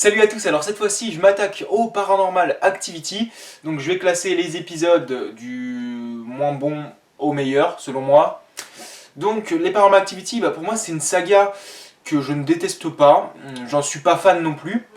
Salut à tous, alors cette fois-ci je m'attaque au Paranormal Activity. Donc je vais classer les épisodes du moins bon au meilleur selon moi. Donc les Paranormal Activity, pour moi c'est une saga que je ne déteste pas, j'en suis pas fan non plus.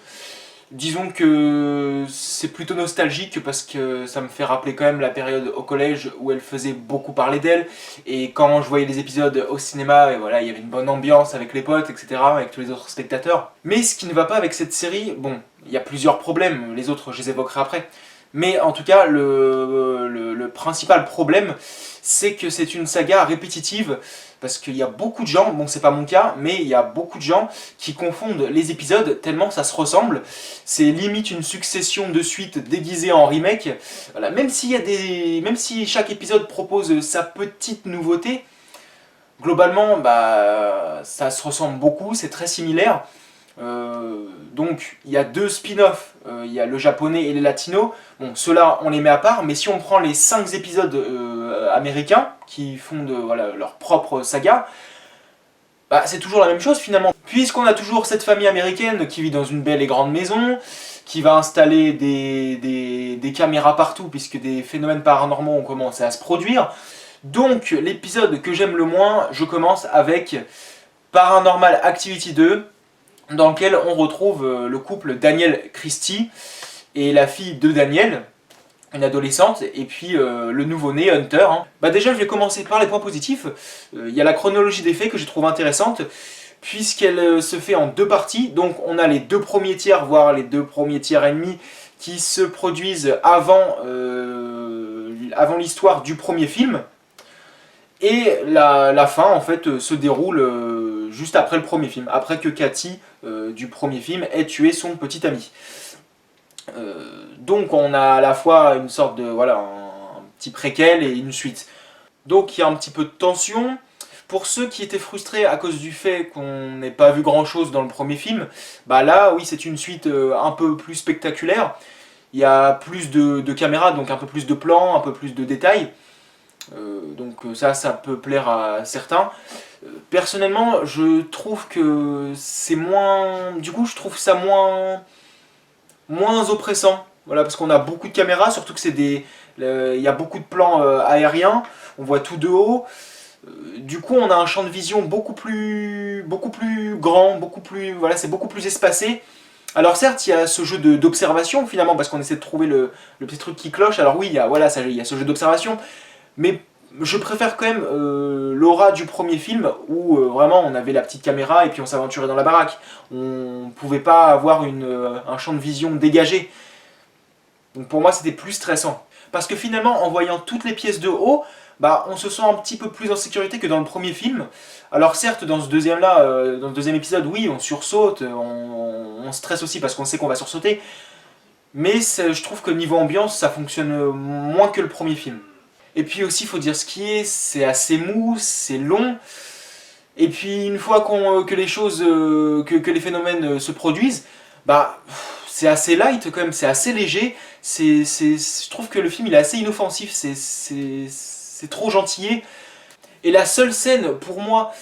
Disons que c'est plutôt nostalgique parce que ça me fait rappeler quand même la période au collège où elle faisait beaucoup parler d'elle. Et quand je voyais les épisodes au cinéma, et voilà, il y avait une bonne ambiance avec les potes, etc., avec tous les autres spectateurs. Mais ce qui ne va pas avec cette série, bon, il y a plusieurs problèmes, les autres je les évoquerai après. Mais en tout cas, le principal problème, c'est que c'est une saga répétitive, parce qu'il y a beaucoup de gens, bon c'est pas mon cas, mais il y a beaucoup de gens qui confondent les épisodes tellement ça se ressemble. C'est limite une succession de suites déguisées en remake. Voilà, même si chaque épisode propose sa petite nouveauté, globalement ça se ressemble beaucoup, c'est très similaire. Donc il y a deux spin-offs, il y a le japonais et les latinos. Bon, ceux-là on les met à part, mais si on prend les 5 épisodes américains qui font leur propre saga, c'est toujours la même chose finalement. Puisqu'on a toujours cette famille américaine qui vit dans une belle et grande maison, qui va installer des caméras partout puisque des phénomènes paranormaux ont commencé à se produire. Donc l'épisode que j'aime le moins, je commence avec Paranormal Activity 2, dans lequel on retrouve le couple Daniel Christie et la fille de Daniel, une adolescente, et puis le nouveau-né Hunter. Déjà je vais commencer par les points positifs. Il y a la chronologie des faits que je trouve intéressante, puisqu'elle se fait en deux parties. Donc on a les deux premiers tiers, voire les deux premiers tiers et demi, qui se produisent avant l'histoire du premier film. Et la fin en fait se déroule juste après le premier film, après que Cathy du premier film ait tué son petit ami. Donc on a à la fois une sorte de un petit préquel et une suite. Donc il y a un petit peu de tension. Pour ceux qui étaient frustrés à cause du fait qu'on n'ait pas vu grand chose dans le premier film, là oui c'est une suite un peu plus spectaculaire. Il y a plus de caméras, donc un peu plus de plans, un peu plus de détails. Donc ça peut plaire à certains. Personnellement, je trouve que c'est moins... Du coup, je trouve ça moins oppressant. Voilà, parce qu'on a beaucoup de caméras, surtout que il y a beaucoup de plans aériens, on voit tout de haut. Du coup, on a un champ de vision beaucoup plus grand, c'est beaucoup plus espacé. Alors certes, il y a ce jeu d'observation finalement, parce qu'on essaie de trouver le petit truc qui cloche. Alors oui, il y a ce jeu d'observation. Mais je préfère quand même l'aura du premier film où vraiment on avait la petite caméra et puis on s'aventurait dans la baraque. On ne pouvait pas avoir un champ de vision dégagé. Donc pour moi c'était plus stressant. Parce que finalement en voyant toutes les pièces de haut, on se sent un petit peu plus en sécurité que dans le premier film. Alors certes dans ce deuxième épisode, oui on sursaute, on stresse aussi parce qu'on sait qu'on va sursauter. Mais je trouve que niveau ambiance ça fonctionne moins que le premier film. Et puis aussi, il faut dire ce qui est, c'est assez mou, c'est long. Et puis une fois que les choses, que les phénomènes se produisent, c'est assez light quand même, c'est assez léger. Je trouve que le film il est assez inoffensif, c'est trop gentillé. Et la seule scène pour moi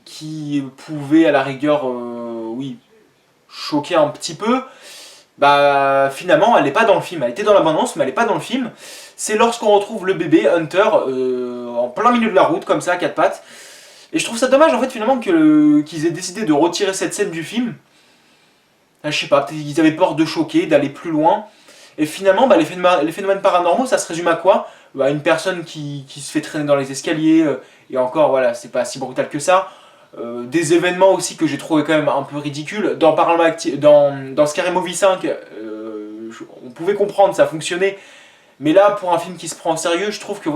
qui pouvait à la rigueur, oui, choquer un petit peu, finalement elle n'est pas dans le film. Elle était dans l'abondance mais elle n'est pas dans le film. C'est lorsqu'on retrouve le bébé Hunter en plein milieu de la route comme ça à quatre pattes. Et je trouve ça dommage en fait finalement qu'ils aient décidé de retirer cette scène du film. Je sais pas, peut-être qu'ils avaient peur de choquer, d'aller plus loin. Et finalement les phénomènes paranormaux ça se résume à quoi? Une personne qui se fait traîner dans les escaliers, et encore voilà c'est pas si brutal que ça. Des événements aussi que j'ai trouvé quand même un peu ridicules. Dans Scary Movie 5, on pouvait comprendre, ça fonctionnait. Mais là, pour un film qui se prend au sérieux, je trouve que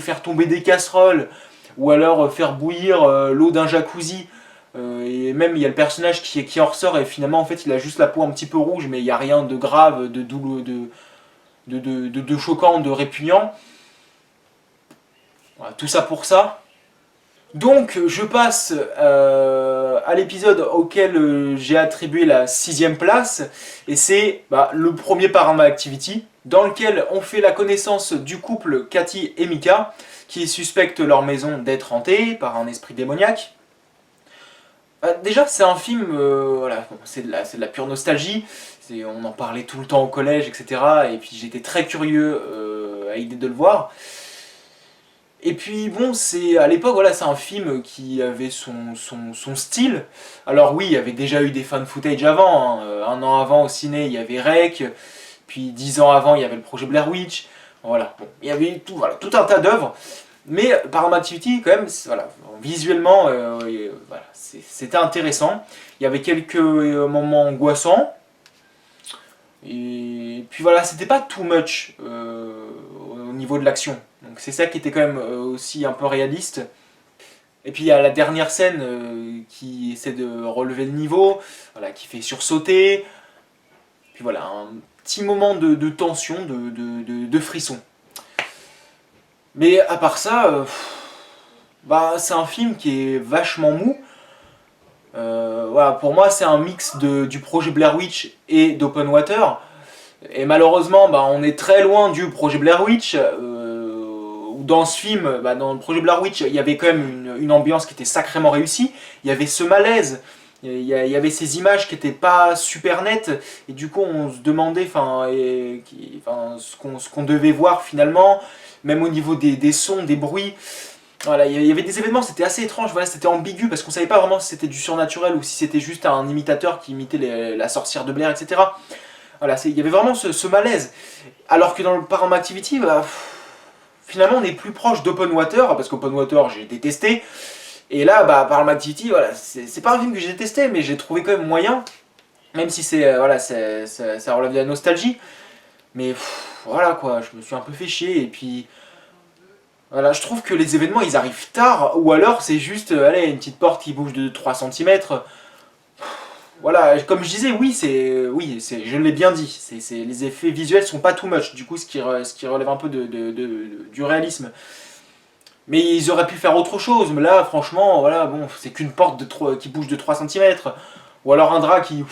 faire tomber des casseroles, ou alors faire bouillir l'eau d'un jacuzzi, et même il y a le personnage qui en ressort, et finalement en fait il a juste la peau un petit peu rouge, mais il n'y a rien de grave, de choquant, de répugnant. Voilà, tout ça pour ça. Donc je passe à l'épisode auquel j'ai attribué la 6ème place, et c'est le premier Paranormal Activity, dans lequel on fait la connaissance du couple Cathy et Micah, qui suspectent leur maison d'être hantée par un esprit démoniaque. Déjà, c'est un film, voilà, bon, c'est de la pure nostalgie. On en parlait tout le temps au collège, etc. Et puis j'étais très curieux à l'idée de le voir. Et puis bon, à l'époque, voilà, c'est un film qui avait son style. Alors oui, il y avait déjà eu des fan footage avant, hein. Un an avant au ciné, il y avait Rec. Puis 10 ans avant, il y avait le projet Blair Witch. Voilà, bon, il y avait tout, voilà, tout un tas d'œuvres. Mais Paranormal Activity, quand même, voilà, visuellement, voilà, c'était intéressant. Il y avait quelques moments angoissants. Et puis voilà, c'était pas too much au niveau de l'action. Donc c'est ça qui était quand même aussi un peu réaliste. Et puis il y a la dernière scène qui essaie de relever le niveau, voilà, qui fait sursauter. Puis voilà, un petit moment de tension, de frisson. Mais à part ça, bah, c'est un film qui est vachement mou. Voilà, pour moi, c'est un mix du projet Blair Witch et d'Open Water. Et malheureusement, bah, on est très loin du projet Blair Witch. Où dans ce film, bah, dans le projet Blair Witch, il y avait quand même une ambiance qui était sacrément réussie. Il y avait ce malaise. Il y avait ces images qui n'étaient pas super nettes. Et du coup, on se demandait ce qu'on devait voir finalement. Même au niveau des sons, des bruits. Voilà, il y avait des événements, c'était assez étrange, voilà, c'était ambigu parce qu'on savait pas vraiment si c'était du surnaturel ou si c'était juste un imitateur qui imitait la sorcière de Blair, etc. Voilà, il y avait vraiment ce malaise. Alors que dans le Paranormal Activity, bah, finalement on est plus proche d'Open Water, parce qu'Open Water j'ai détesté. Et là, bah, Paranormal Activity, voilà, c'est pas un film que j'ai détesté, mais j'ai trouvé quand même moyen, même si voilà, ça relève de la nostalgie. Mais voilà quoi, je me suis un peu fait chier, et puis voilà, je trouve que les événements ils arrivent tard, ou alors c'est juste, allez, une petite porte qui bouge de 3 cm. Voilà, comme je disais, oui, je l'ai bien dit, les effets visuels sont pas too much, du coup ce qui relève un peu du réalisme. Mais ils auraient pu faire autre chose, mais là franchement, voilà, bon, c'est qu'une porte qui bouge de 3 cm, ou alors un drap qui,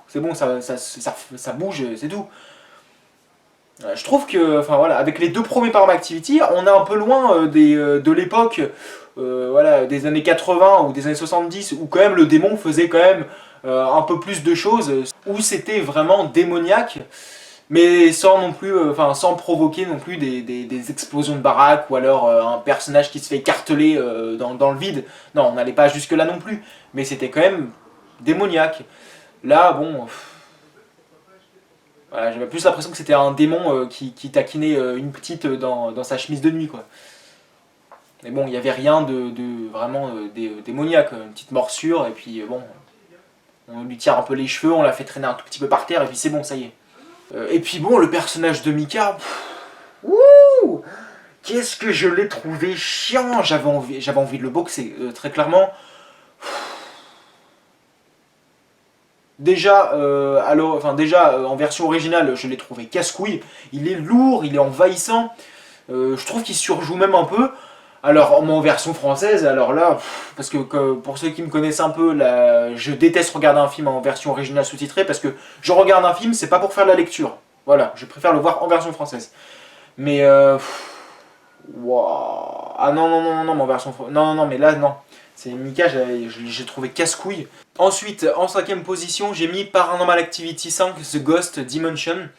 c'est bon, ça bouge, c'est tout. Je trouve que, enfin voilà, avec les deux premiers Paranormal Activity, on est un peu loin de l'époque, voilà, des années 80 ou des années 70, où quand même le démon faisait quand même un peu plus de choses, où c'était vraiment démoniaque, mais sans non plus, sans provoquer non plus des explosions de baraque ou alors un personnage qui se fait écarteler dans le vide. Non, on n'allait pas jusque là non plus, mais c'était quand même démoniaque. Là, bon. Voilà, j'avais plus l'impression que c'était un démon qui taquinait une petite dans sa chemise de nuit, quoi. Mais bon, il n'y avait rien de vraiment démoniaque, une petite morsure, et puis bon, on lui tire un peu les cheveux, on la fait traîner un tout petit peu par terre, et puis c'est bon, ça y est. Et puis bon, le personnage de Mika, ouh, qu'est-ce que je l'ai trouvé chiant, j'avais envie de le boxer, très clairement. Déjà, en version originale, je l'ai trouvé casse-couille. Il est lourd, il est envahissant. Je trouve qu'il surjoue même un peu. Alors, en version française, alors là, parce que pour ceux qui me connaissent un peu, là, je déteste regarder un film en version originale sous-titrée parce que je regarde un film, c'est pas pour faire de la lecture. Voilà, je préfère le voir en version française. Mais, wow. Ah non, non, non, non, mais en version française. Non, non, non, mais là, non. C'est Mika, j'ai trouvé casse-couille. Ensuite, en cinquième position, j'ai mis Paranormal Activity 5, The Ghost Dimension,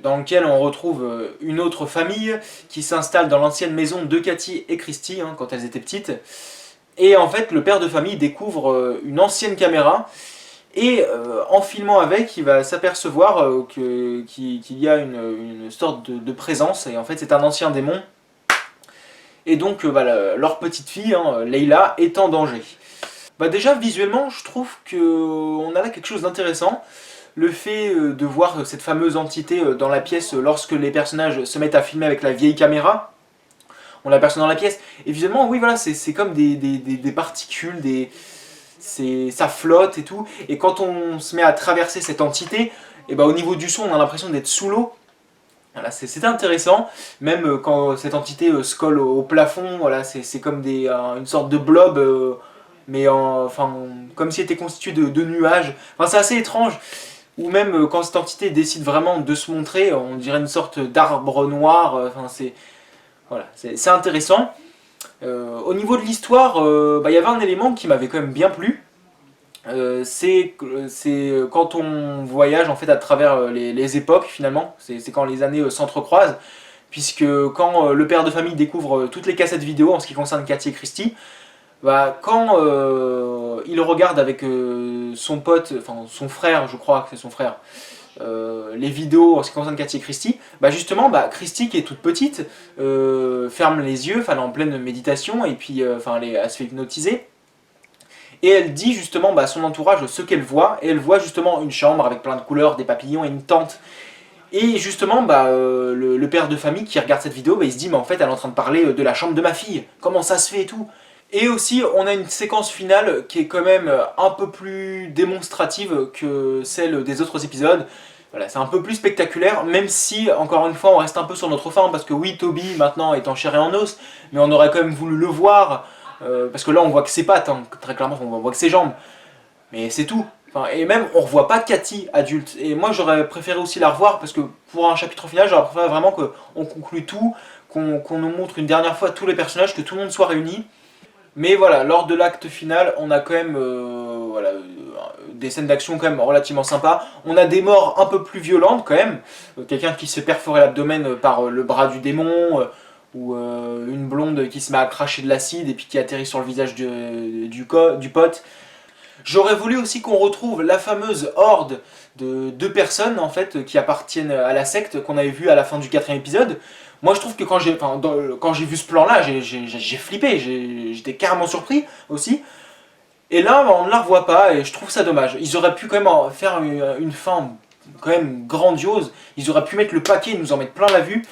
dans lequel on retrouve une autre famille qui s'installe dans l'ancienne maison de Cathy et Christy hein, quand elles étaient petites. Et en fait, le père de famille découvre une ancienne caméra et en filmant avec, il va s'apercevoir qu'il y a une sorte de présence et en fait, c'est un ancien démon. Et donc, leur petite fille, hein, Leila, est en danger. Bah déjà, visuellement, je trouve qu'on a là quelque chose d'intéressant. Le fait de voir cette fameuse entité dans la pièce lorsque les personnages se mettent à filmer avec la vieille caméra, on l'aperçoit dans la pièce. Et visuellement, oui, voilà, c'est comme des particules, ça flotte et tout. Et quand on se met à traverser cette entité, et bah, au niveau du son, on a l'impression d'être sous l'eau. Voilà, c'est intéressant, même quand cette entité se colle au plafond, voilà, c'est comme une sorte de blob, mais comme s'il était constitué de nuages. Enfin, c'est assez étrange. Ou même quand cette entité décide vraiment de se montrer, on dirait une sorte d'arbre noir. Enfin, c'est intéressant. Au niveau de l'histoire, il y avait un élément qui m'avait quand même bien plu. c'est quand on voyage en fait à travers les époques finalement, c'est quand les années s'entrecroisent, puisque quand le père de famille découvre toutes les cassettes vidéo en ce qui concerne Cathy et Christie, bah, quand il regarde avec son pote, enfin son frère, je crois que c'est son frère, les vidéos en ce qui concerne Cathy et Christie, bah justement, bah, Christie qui est toute petite, ferme les yeux, elle est en pleine méditation, et puis elle se fait hypnotiser, et elle dit justement à son entourage ce qu'elle voit, et elle voit justement une chambre avec plein de couleurs, des papillons et une tente. Et justement, le père de famille qui regarde cette vidéo, il se dit mais en fait elle est en train de parler de la chambre de ma fille, comment ça se fait et tout. Et aussi, on a une séquence finale qui est quand même un peu plus démonstrative que celle des autres épisodes. Voilà, c'est un peu plus spectaculaire, même si, encore une fois, on reste un peu sur notre faim, parce que oui, Toby, maintenant, est en chair et en os, mais on aurait quand même voulu le voir, parce que là, on voit que ses pattes, hein, très clairement, on voit que ses jambes, mais c'est tout. Enfin, et même, on revoit pas Cathy adulte. Et moi, j'aurais préféré aussi la revoir, parce que pour un chapitre final, j'aurais préféré vraiment qu'on conclue tout, qu'on nous montre une dernière fois tous les personnages, que tout le monde soit réuni. Mais voilà, lors de l'acte final, on a quand même des scènes d'action quand même relativement sympas. On a des morts un peu plus violentes quand même. Quelqu'un qui se fait perforer l'abdomen par le bras du démon, ou une blonde qui se met à cracher de l'acide et puis qui atterrit sur le visage du pote. J'aurais voulu aussi qu'on retrouve la fameuse horde de deux personnes en fait qui appartiennent à la secte qu'on avait vu à la fin du 4e épisode. Moi je trouve que quand j'ai vu ce plan là, j'ai flippé, j'étais carrément surpris aussi. Et là on ne la revoit pas et je trouve ça dommage. Ils auraient pu quand même faire une fin quand même grandiose, ils auraient pu mettre le paquet et nous en mettre plein la vue.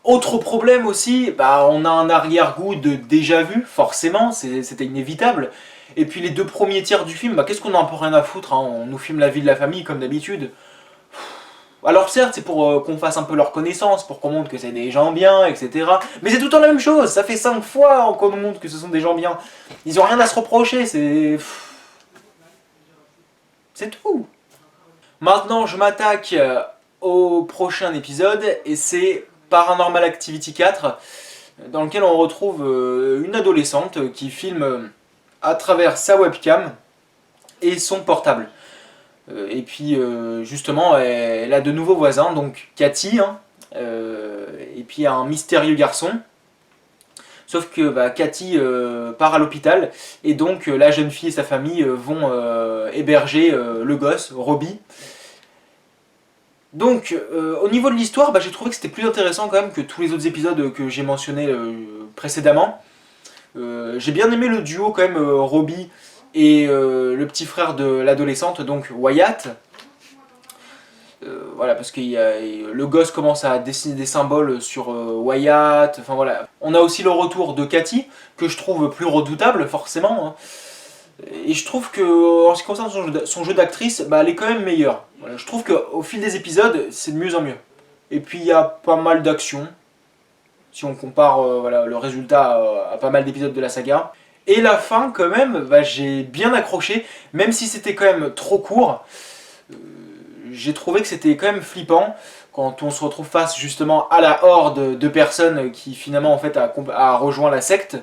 Autre problème aussi, on a un arrière-goût de déjà vu, forcément, c'était inévitable. Et puis les 2 premiers tiers du film, qu'est-ce qu'on en a un peu rien à foutre, hein, on nous filme la vie de la famille comme d'habitude. Alors certes, c'est pour qu'on fasse un peu leur connaissance, pour qu'on montre que c'est des gens bien, etc. Mais c'est tout le temps la même chose, ça fait 5 fois qu'on nous montre que ce sont des gens bien. Ils ont rien à se reprocher, c'est tout. Maintenant, je m'attaque au prochain épisode, et c'est Paranormal Activity 4, dans lequel on retrouve une adolescente qui filme à travers sa webcam et son portable. Et puis justement, elle a de nouveaux voisins, donc Cathy, hein, et puis un mystérieux garçon. Sauf que Cathy part à l'hôpital, et donc la jeune fille et sa famille vont héberger le gosse, Robbie. Donc, au niveau de l'histoire, j'ai trouvé que c'était plus intéressant quand même que tous les autres épisodes que j'ai mentionnés précédemment. J'ai bien aimé le duo quand même, Robbie et le petit frère de l'adolescente, donc Wyatt. Voilà, parce que le gosse commence à dessiner des symboles sur Wyatt, enfin voilà. On a aussi le retour de Cathy, que je trouve plus redoutable, forcément, hein. Et je trouve que, en ce qui concerne son jeu d'actrice, elle est quand même meilleure. Voilà, je trouve qu'au fil des épisodes, c'est de mieux en mieux. Et puis il y a pas mal d'actions, si on compare le résultat à pas mal d'épisodes de la saga. Et la fin, quand même, j'ai bien accroché, même si c'était quand même trop court. J'ai trouvé que c'était quand même flippant quand on se retrouve face justement à la horde de personnes qui finalement en fait a rejoint la secte.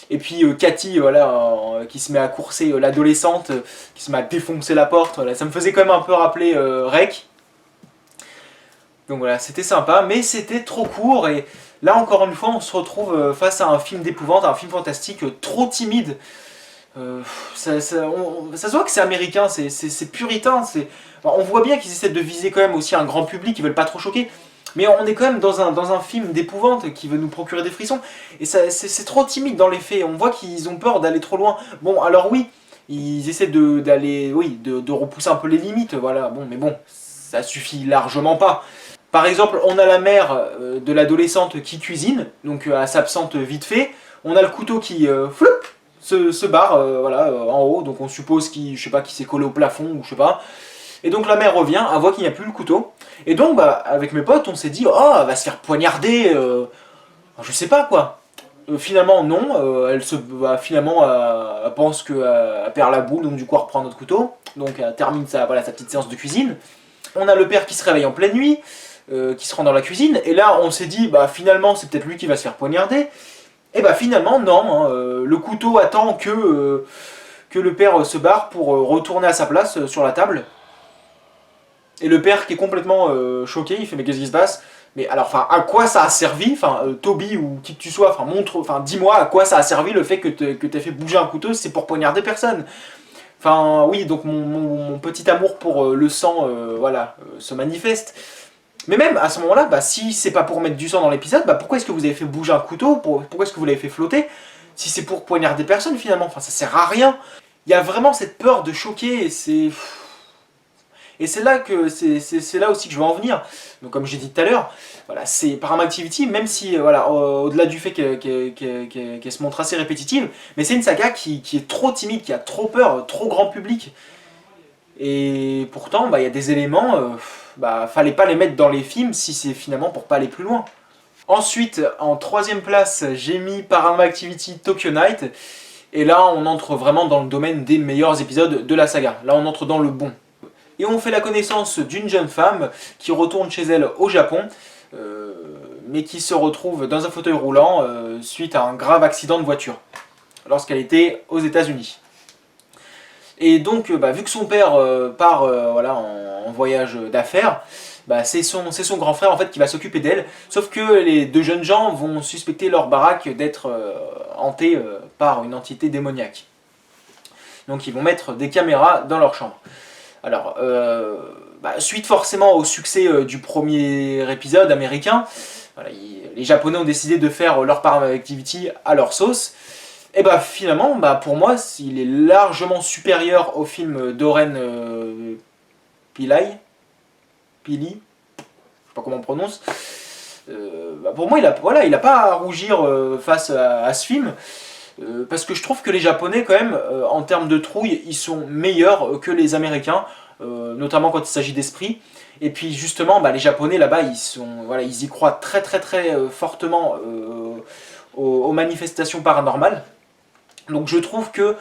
Et puis Cathy, qui se met à courser l'adolescente, qui se met à défoncer la porte. Voilà. Ça me faisait quand même un peu rappeler Rec. Donc voilà, c'était sympa, mais c'était trop court. Et là, encore une fois, on se retrouve face à un film d'épouvante, un film fantastique trop timide. Ça se voit que c'est américain, c'est puritain. On voit bien qu'ils essaient de viser quand même aussi un grand public, ils veulent pas trop choquer. Mais on est quand même dans un film d'épouvante qui veut nous procurer des frissons. Et c'est trop timide dans les faits. On voit qu'ils ont peur d'aller trop loin. Bon, alors oui, ils essaient de repousser un peu les limites. Voilà, bon, mais bon, ça suffit largement pas. Par exemple, on a la mère de l'adolescente qui cuisine, donc elle s'absente vite fait. On a le couteau qui se barre en haut, donc on suppose qu'il s'est collé au plafond ou je sais pas. Et donc la mère revient, elle voit qu'il n'y a plus le couteau. Et donc avec mes potes, on s'est dit oh, elle va se faire poignarder, je sais pas quoi. Finalement non, elle pense qu'elle perd la boule, donc du coup elle reprend notre couteau. Donc elle termine sa petite séance de cuisine. On a le père qui se réveille en pleine nuit, qui se rend dans la cuisine, et là on s'est dit finalement c'est peut-être lui qui va se faire poignarder. Et finalement non, hein, le couteau attend que que le père se barre pour retourner à sa place sur la table. Et le père qui est complètement choqué, il fait mais qu'est-ce qui se passe? Mais alors, enfin, à quoi ça a servi? Enfin, Toby ou qui que tu sois, enfin, dis-moi à quoi ça a servi le fait que t'aies fait bouger un couteau, c'est pour poignarder personne. Enfin, oui, donc mon petit amour pour le sang, voilà, se manifeste. Mais même à ce moment-là, bah, si c'est pas pour mettre du sang dans l'épisode, bah, pourquoi est-ce que vous avez fait bouger un couteau? Pourquoi est-ce que vous l'avez fait flotter? Si c'est pour poignarder personne finalement, enfin, ça sert à rien. Il y a vraiment cette peur de choquer, et c'est là que c'est là aussi que je veux en venir. Donc comme j'ai dit tout à l'heure, voilà, c'est Paranormal Activity, même si voilà, au-delà du fait qu'elle se montre assez répétitive, mais c'est une saga qui est trop timide, qui a trop peur, trop grand public. Et pourtant, bah, y a des éléments, bah, fallait pas les mettre dans les films si c'est finalement pour pas aller plus loin. Ensuite, en troisième place, j'ai mis Paranormal Activity Tokyo Night. Et là, on entre vraiment dans le domaine des meilleurs épisodes de la saga. Là, on entre dans le bon. Et on fait la connaissance d'une jeune femme qui retourne chez elle au Japon, mais qui se retrouve dans un fauteuil roulant suite à un grave accident de voiture, lorsqu'elle était aux États-Unis. Et donc, bah, vu que son père part voilà, en voyage d'affaires, bah, c'est son grand frère en fait qui va s'occuper d'elle. Sauf que les deux jeunes gens vont suspecter leur baraque d'être hantée par une entité démoniaque. Donc ils vont mettre des caméras dans leur chambre. Alors, bah, suite forcément au succès du premier épisode américain, voilà, les Japonais ont décidé de faire leur Paranormal Activity à leur sauce. Et bah finalement, bah, pour moi, il est largement supérieur au film d'Oren Pillai, je sais pas comment on prononce. Bah, pour moi, il a pas à rougir face à ce film. Parce que je trouve que les Japonais, quand même, en termes de trouille, ils sont meilleurs que les Américains, notamment quand il s'agit d'esprit. Et puis justement, bah, les Japonais là-bas, voilà, ils y croient très très très fortement aux manifestations paranormales. Donc je trouve que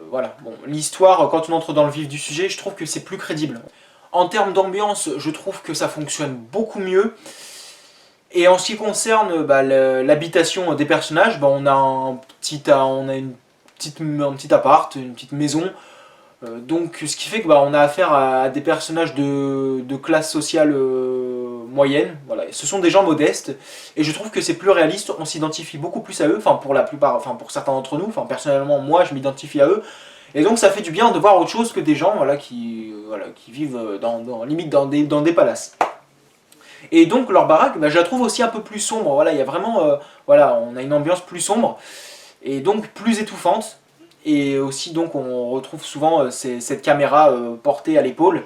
voilà, bon, l'histoire, quand on entre dans le vif du sujet, je trouve que c'est plus crédible. En termes d'ambiance, je trouve que ça fonctionne beaucoup mieux. Et en ce qui concerne bah, l'habitation des personnages, bah, on a un petit appart, une petite maison. Donc ce qui fait que bah, on a affaire à des personnages de classe sociale moyenne. Voilà. Ce sont des gens modestes. Et je trouve que c'est plus réaliste, on s'identifie beaucoup plus à eux, enfin pour la plupart, enfin pour certains d'entre nous, enfin personnellement moi je m'identifie à eux. Et donc ça fait du bien de voir autre chose que des gens voilà, qui vivent limite dans des palaces. Et donc leur baraque, bah, je la trouve aussi un peu plus sombre. Voilà, il y a vraiment, voilà, on a une ambiance plus sombre et donc plus étouffante. Et aussi donc on retrouve souvent cette caméra portée à l'épaule,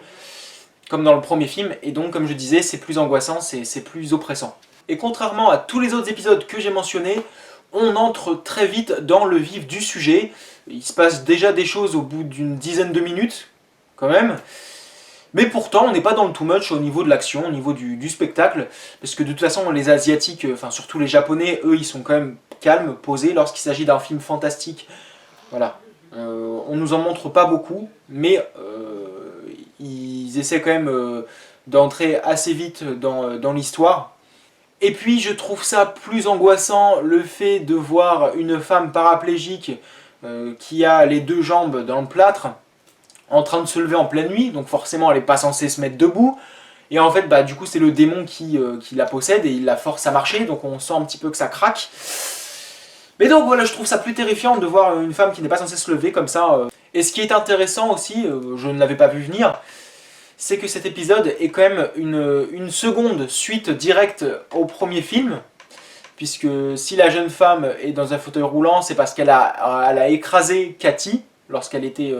comme dans le premier film. Et donc comme je disais, c'est plus angoissant, c'est plus oppressant. Et contrairement à tous les autres épisodes que j'ai mentionnés, on entre très vite dans le vif du sujet. Il se passe déjà des choses au bout d'une dizaine de minutes, quand même. Mais pourtant, on n'est pas dans le too much au niveau de l'action, au niveau du spectacle, parce que de toute façon, les Asiatiques, enfin surtout les Japonais, eux, ils sont quand même calmes, posés, lorsqu'il s'agit d'un film fantastique. Voilà. On nous en montre pas beaucoup, mais ils essaient quand même d'entrer assez vite dans l'histoire. Et puis, je trouve ça plus angoissant, le fait de voir une femme paraplégique qui a les deux jambes dans le plâtre, en train de se lever en pleine nuit, donc forcément elle n'est pas censée se mettre debout. Et en fait, bah, du coup, c'est le démon qui la possède et il la force à marcher, donc on sent un petit peu que ça craque. Mais donc voilà, je trouve ça plus terrifiant de voir une femme qui n'est pas censée se lever comme ça. Et ce qui est intéressant aussi, je ne l'avais pas vu venir, c'est que cet épisode est quand même une seconde suite directe au premier film. Puisque si la jeune femme est dans un fauteuil roulant, c'est parce qu'elle a écrasé Cathy lorsqu'elle était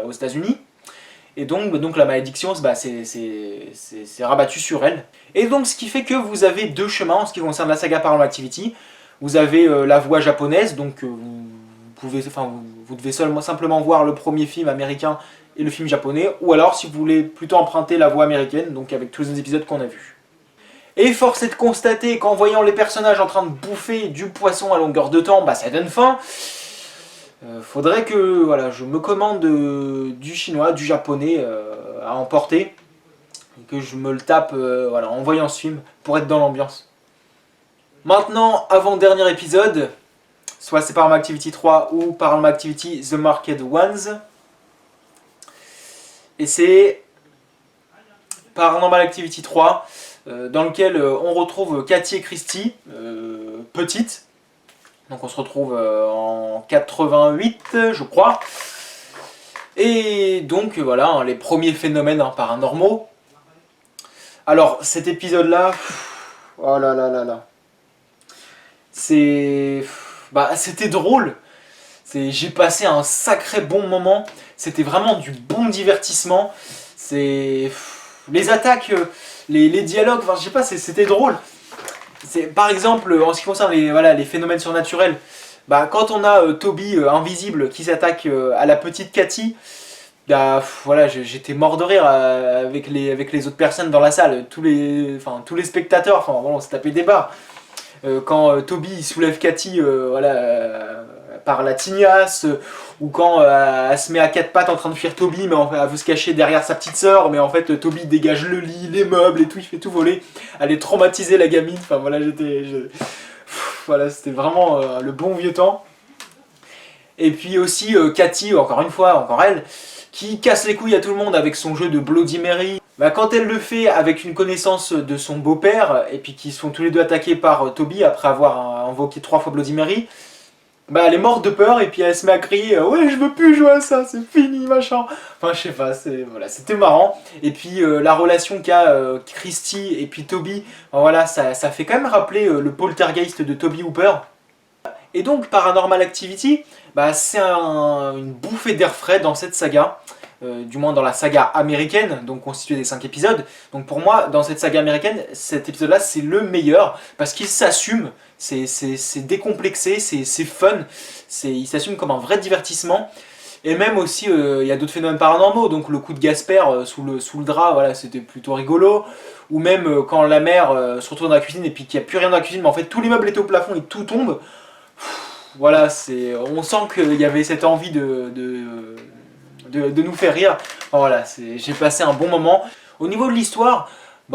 aux États-Unis. Et donc la malédiction bah, c'est rabattu sur elle. Et donc ce qui fait que vous avez deux chemins en ce qui concerne la saga Paranormal Activity. Vous avez la voie japonaise, donc vous devez simplement voir le premier film américain et le film japonais, ou alors si vous voulez plutôt emprunter la voie américaine, donc avec tous les épisodes qu'on a vus. Et force est de constater qu'en voyant les personnages en train de bouffer du poisson à longueur de temps, bah ça donne faim. Faudrait que voilà, je me commande du chinois, du japonais à emporter, et que je me le tape voilà, en voyant ce film pour être dans l'ambiance. Maintenant, avant-dernier épisode, soit c'est Paranormal Activity 3 ou Paranormal Activity The Marked Ones. Et c'est Paranormal Activity 3, dans lequel on retrouve Cathy et Christy, petites. Donc on se retrouve en 88, je crois. Et donc voilà, hein, les premiers phénomènes paranormaux. Alors cet épisode-là, oh là là là là. C'était drôle. J'ai passé un sacré bon moment. C'était vraiment du bon divertissement. Les attaques, les dialogues, enfin je sais pas, c'était drôle. Par exemple, en ce qui concerne les phénomènes surnaturels, quand on a Toby invisible qui s'attaque à la petite Cathy, voilà, j'étais mort de rire avec les autres personnes dans la salle, tous les spectateurs, enfin bon, on s'est tapé des barres. Quand Toby il soulève Cathy par la tignasse, ou quand elle se met à quatre pattes en train de fuir Toby, mais en fait, elle veut se cacher derrière sa petite sœur, mais en fait Toby dégage le lit, les meubles et tout, il fait tout voler. Elle est traumatisée la gamine, enfin voilà, voilà, c'était vraiment le bon vieux temps. Et puis aussi Cathy, encore une fois, encore elle, qui casse les couilles à tout le monde avec son jeu de Bloody Mary. Quand elle le fait avec une connaissance de son beau-père, et puis qu'ils sont tous les deux attaqués par Toby après avoir invoqué 3 fois Bloody Mary, elle est morte de peur et puis elle se met à crier ouais, je veux plus jouer à ça, c'est fini, machin. Enfin, je sais pas, c'était marrant. Et puis la relation qu'a Christy et puis Toby, voilà, ça fait quand même rappeler le poltergeist de Toby Hooper. Et donc Paranormal Activity, c'est une bouffée d'air frais dans cette saga. Du moins dans la saga américaine, donc constituée des 5 épisodes. Donc pour moi, dans cette saga américaine, cet épisode-là, c'est le meilleur, parce qu'il s'assume, c'est décomplexé, c'est fun, il s'assume comme un vrai divertissement. Et même aussi, il y a d'autres phénomènes paranormaux, donc le coup de Gasper sous le drap, voilà, c'était plutôt rigolo. Ou même quand la mère se retrouve dans la cuisine et puis qu'il n'y a plus rien dans la cuisine, mais en fait tout l'immeuble est au plafond et tout tombe. Voilà, on sent qu'il y avait cette envie de nous faire rire. Enfin, voilà, j'ai passé un bon moment. Au niveau de l'histoire, il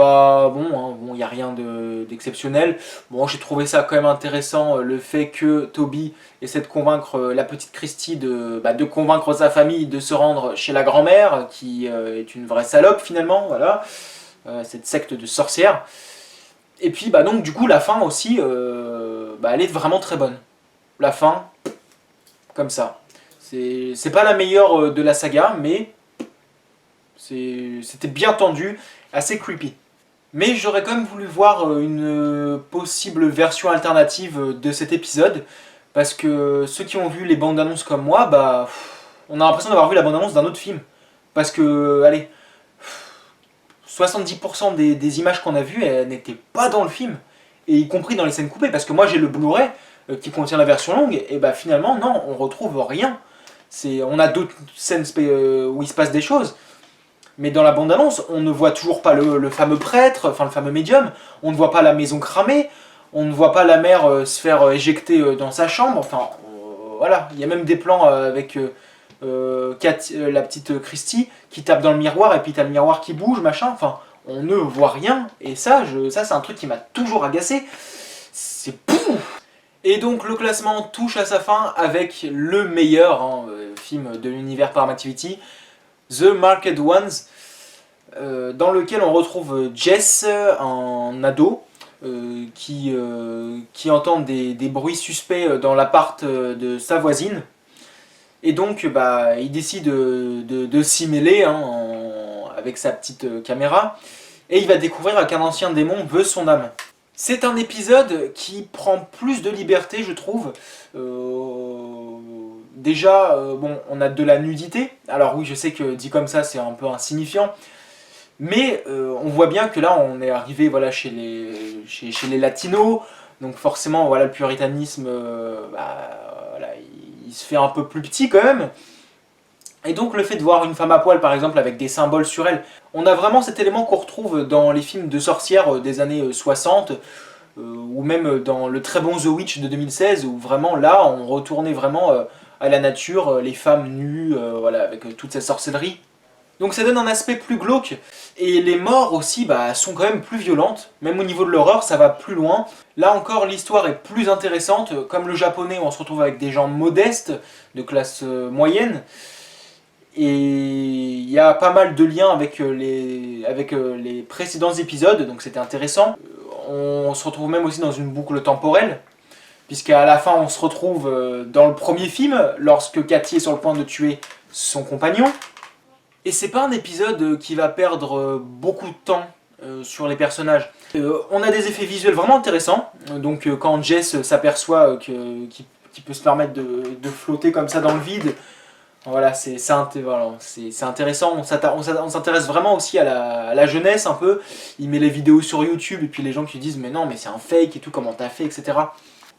n'y a rien d'exceptionnel. Bon, j'ai trouvé ça quand même intéressant, le fait que Toby essaie de convaincre la petite Christy de convaincre sa famille de se rendre chez la grand-mère, qui est une vraie salope finalement, voilà, cette secte de sorcières. Et puis donc du coup la fin aussi, elle est vraiment très bonne. La fin, comme ça. C'est pas la meilleure de la saga, mais c'était bien tendu, assez creepy. Mais j'aurais quand même voulu voir une possible version alternative de cet épisode, parce que ceux qui ont vu les bandes annonces comme moi, on a l'impression d'avoir vu la bande annonce d'un autre film. Parce que, allez, 70% des images qu'on a vues, elles n'étaient pas dans le film, et y compris dans les scènes coupées, parce que moi j'ai le Blu-ray qui contient la version longue, et finalement, non, on retrouve rien. On a d'autres scènes où il se passe des choses, mais dans la bande-annonce, on ne voit toujours pas le fameux prêtre, enfin le fameux médium, on ne voit pas la maison cramée, on ne voit pas la mère se faire éjecter dans sa chambre, enfin voilà, il y a même des plans avec la petite Christy qui tape dans le miroir et puis t'as le miroir qui bouge, machin, enfin on ne voit rien, et ça c'est un truc qui m'a toujours agacé, c'est pouf. Et donc le classement touche à sa fin avec le meilleur film de l'univers Paranormal Activity, The Marked Ones, dans lequel on retrouve Jess, un ado, qui entend des bruits suspects dans l'appart de sa voisine. Et donc il décide de s'y mêler avec sa petite caméra, et il va découvrir qu'un ancien démon veut son âme. C'est un épisode qui prend plus de liberté, je trouve. Déjà, on a de la nudité. Alors oui, je sais que dit comme ça, c'est un peu insignifiant. Mais on voit bien que là, on est arrivé chez les latinos. Donc forcément, le puritanisme, il se fait un peu plus petit quand même. Et donc le fait de voir une femme à poil par exemple avec des symboles sur elle, on a vraiment cet élément qu'on retrouve dans les films de sorcières des années 60, ou même dans le très bon The Witch de 2016, où vraiment là on retournait vraiment à la nature, les femmes nues, avec toute cette sorcellerie. Donc ça donne un aspect plus glauque, Et les morts aussi sont quand même plus violentes, même au niveau de l'horreur ça va plus loin. Là encore l'histoire est plus intéressante, comme le japonais où on se retrouve avec des gens modestes, de classe moyenne. Et il y a pas mal de liens avec les précédents épisodes, donc c'était intéressant. On se retrouve même aussi dans une boucle temporelle, puisqu'à la fin on se retrouve dans le premier film, lorsque Cathy est sur le point de tuer son compagnon. Et c'est pas un épisode qui va perdre beaucoup de temps sur les personnages. On a des effets visuels vraiment intéressants, donc quand Jess s'aperçoit qu'il peut se permettre de flotter comme ça dans le vide, voilà, c'est intéressant. On s'intéresse vraiment aussi à la jeunesse un peu. Il met les vidéos sur YouTube et puis les gens qui disent mais non mais c'est un fake et tout, comment t'as fait, etc.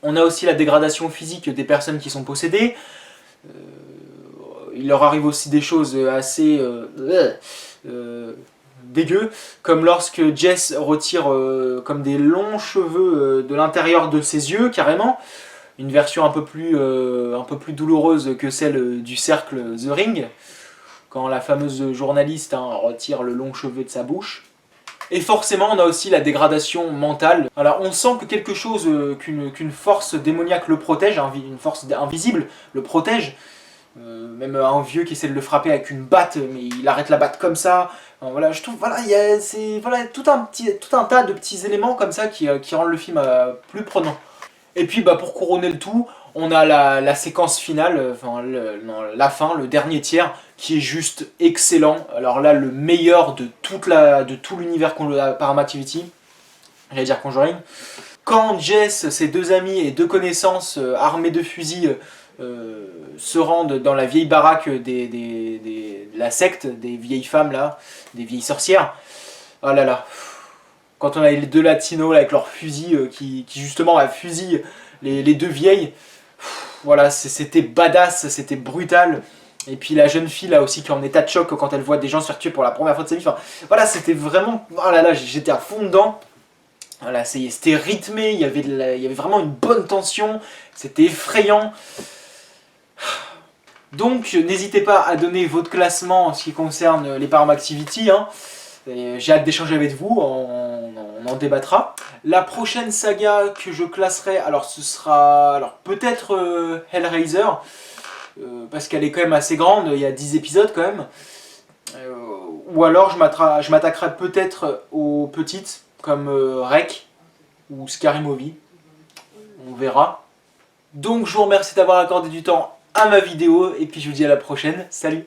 On a aussi la dégradation physique des personnes qui sont possédées. Il leur arrive aussi des choses assez dégueu, comme lorsque Jess retire comme des longs cheveux de l'intérieur de ses yeux carrément. Une version un peu plus douloureuse que celle du cercle The Ring, quand la fameuse journaliste retire le long cheveu de sa bouche. Et forcément, on a aussi la dégradation mentale. Alors, on sent que quelque chose, qu'une force démoniaque le protège, une force invisible le protège. Même un vieux qui essaie de le frapper avec une batte, mais il arrête la batte comme ça. Voilà, je trouve, voilà, il y a tout un tas de petits éléments comme ça qui rendent le film plus prenant. Et puis pour couronner le tout, on a la séquence finale, la fin, le dernier tiers, qui est juste excellent. Alors là, le meilleur de tout l'univers Paranormal Activity, j'allais dire Conjuring. Quand Jess, ses deux amis et deux connaissances armés de fusils se rendent dans la vieille baraque de la secte, des vieilles femmes là, des vieilles sorcières, oh là là. Quand on a les deux latinos là, avec leurs fusils qui justement fusillent les deux vieilles, voilà, c'était badass, c'était brutal. Et puis la jeune fille là aussi qui est en état de choc quand elle voit des gens se faire tuer pour la première fois de sa vie. Enfin, voilà, c'était vraiment, oh là là, j'étais à fond dedans. Voilà, c'était rythmé, il y avait vraiment une bonne tension, c'était effrayant. Donc n'hésitez pas à donner votre classement en ce qui concerne les Paranormal Activity. J'ai hâte d'échanger avec vous, on en débattra. La prochaine saga que je classerai, alors ce sera peut-être Hellraiser, parce qu'elle est quand même assez grande, il y a 10 épisodes quand même. Ou alors je m'attaquerai peut-être aux petites, comme Rec ou Scary Movie, on verra. Donc je vous remercie d'avoir accordé du temps à ma vidéo, et puis je vous dis à la prochaine, salut!